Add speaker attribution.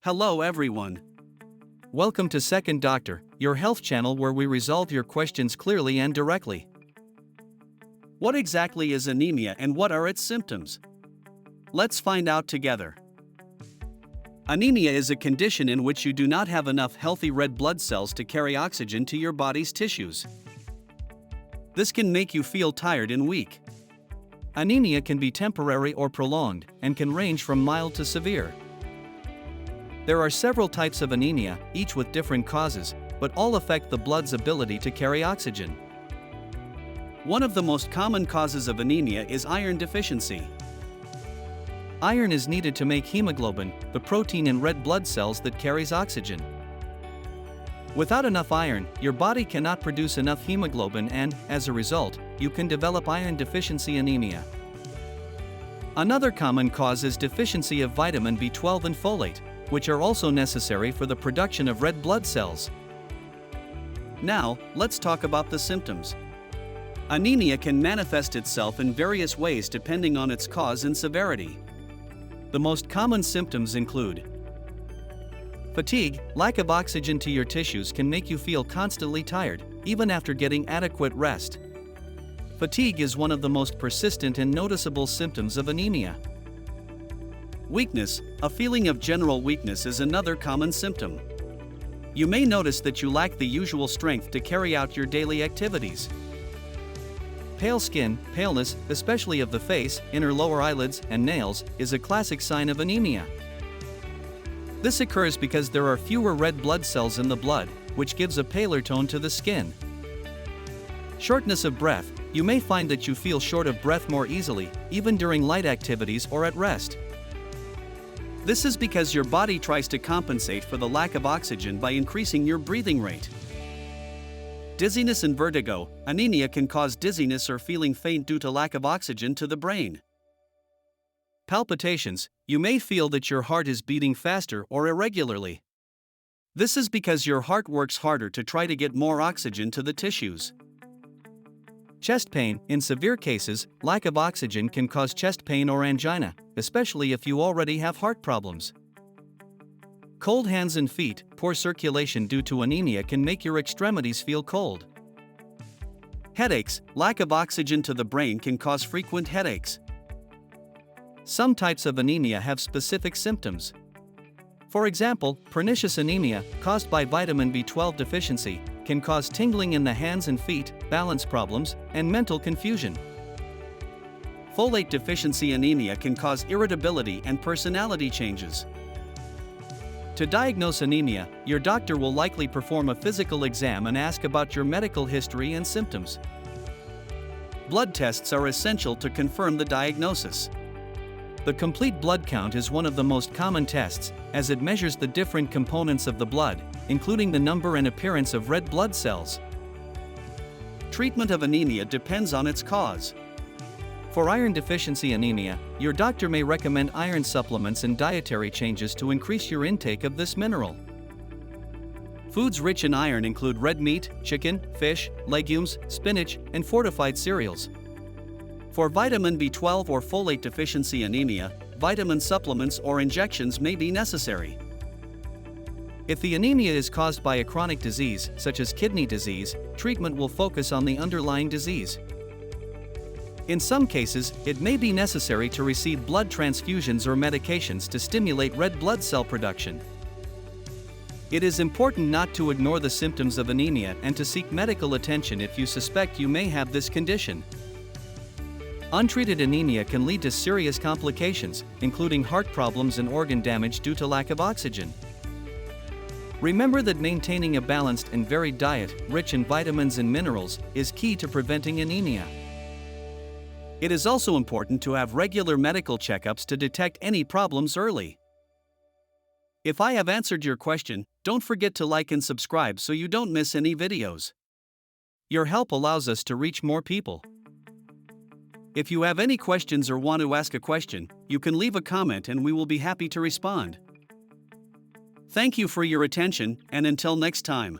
Speaker 1: Hello everyone.
Speaker 2: Welcome to Second Doctor, your health channel where we resolve your questions clearly and directly.
Speaker 1: What exactly is anemia and what are its symptoms? Let's find out together. Anemia is a condition in which you do not have enough healthy red blood cells to carry oxygen to your body's tissues. This can make you feel tired and weak.
Speaker 2: Anemia can be temporary or prolonged and can range from mild to severe. There are several types of anemia, each with different causes, but all affect the blood's ability to carry oxygen.
Speaker 1: One of the most common causes of anemia is iron deficiency.
Speaker 2: Iron is needed to make hemoglobin, the protein in red blood cells that carries oxygen. Without enough iron, your body cannot produce enough hemoglobin and, as a result, you can develop iron deficiency anemia. Another common cause is deficiency of vitamin B12 and folate, which are also necessary for the production of red blood cells.
Speaker 1: Now, let's talk about the symptoms. Anemia can manifest itself in various ways depending on its cause and severity.
Speaker 2: The most common symptoms include fatigue. Lack of oxygen to your tissues can make you feel constantly tired, even after getting adequate rest. Fatigue is one of the most persistent and noticeable symptoms of anemia.
Speaker 1: Weakness. A feeling of general weakness is another common symptom. You may notice that you lack the usual strength to carry out your daily activities.
Speaker 2: Pale skin. Paleness, especially of the face, inner lower eyelids, and nails, is a classic sign of anemia. This occurs because there are fewer red blood cells in the blood, which gives a paler tone to the skin. Shortness of breath. You may find that you feel short of breath more easily, even during light activities or at rest.
Speaker 1: This is because your body tries to compensate for the lack of oxygen by increasing your breathing rate. Dizziness and vertigo. Anemia can cause dizziness or feeling faint due to lack of oxygen to the brain.
Speaker 2: Palpitations. You may feel that your heart is beating faster or irregularly.
Speaker 1: This is because your heart works harder to try to get more oxygen to the tissues.
Speaker 2: Chest pain. In severe cases, lack of oxygen can cause chest pain or angina, especially if you already have heart problems. Cold hands and feet. Poor circulation due to anemia can make your extremities feel cold.
Speaker 1: Headaches. Lack of oxygen to the brain can cause frequent headaches.
Speaker 2: Some types of anemia have specific symptoms. For example, pernicious anemia, caused by vitamin B12 deficiency, can cause tingling in the hands and feet, balance problems, and mental confusion.
Speaker 1: Folate deficiency anemia can cause irritability and personality changes.
Speaker 2: To diagnose anemia, your doctor will likely perform a physical exam and ask about your medical history and symptoms.
Speaker 1: Blood tests are essential to confirm the diagnosis.
Speaker 2: The complete blood count is one of the most common tests, as it measures the different components of the blood, including the number and appearance of red blood cells.
Speaker 1: Treatment of anemia depends on its cause.
Speaker 2: For iron deficiency anemia, your doctor may recommend iron supplements and dietary changes to increase your intake of this mineral.
Speaker 1: Foods rich in iron include red meat, chicken, fish, legumes, spinach, and fortified cereals. For vitamin B12 or folate deficiency anemia, vitamin supplements or injections may be necessary.
Speaker 2: If the anemia is caused by a chronic disease, such as kidney disease, treatment will focus on the underlying disease. In some cases, it may be necessary to receive blood transfusions or medications to stimulate red blood cell production. It is important not to ignore the symptoms of anemia and to seek medical attention if you suspect you may have this condition. Untreated anemia can lead to serious complications, including heart problems and organ damage due to lack of oxygen. Remember that maintaining a balanced and varied diet, rich in vitamins and minerals, is key to preventing anemia.
Speaker 1: It is also important to have regular medical checkups to detect any problems early. If I have answered your question, don't forget to like and subscribe so you don't miss any videos. Your help allows us to reach more people. If you have any questions or want to ask a question, you can leave a comment and we will be happy to respond. Thank you for your attention, and until next time.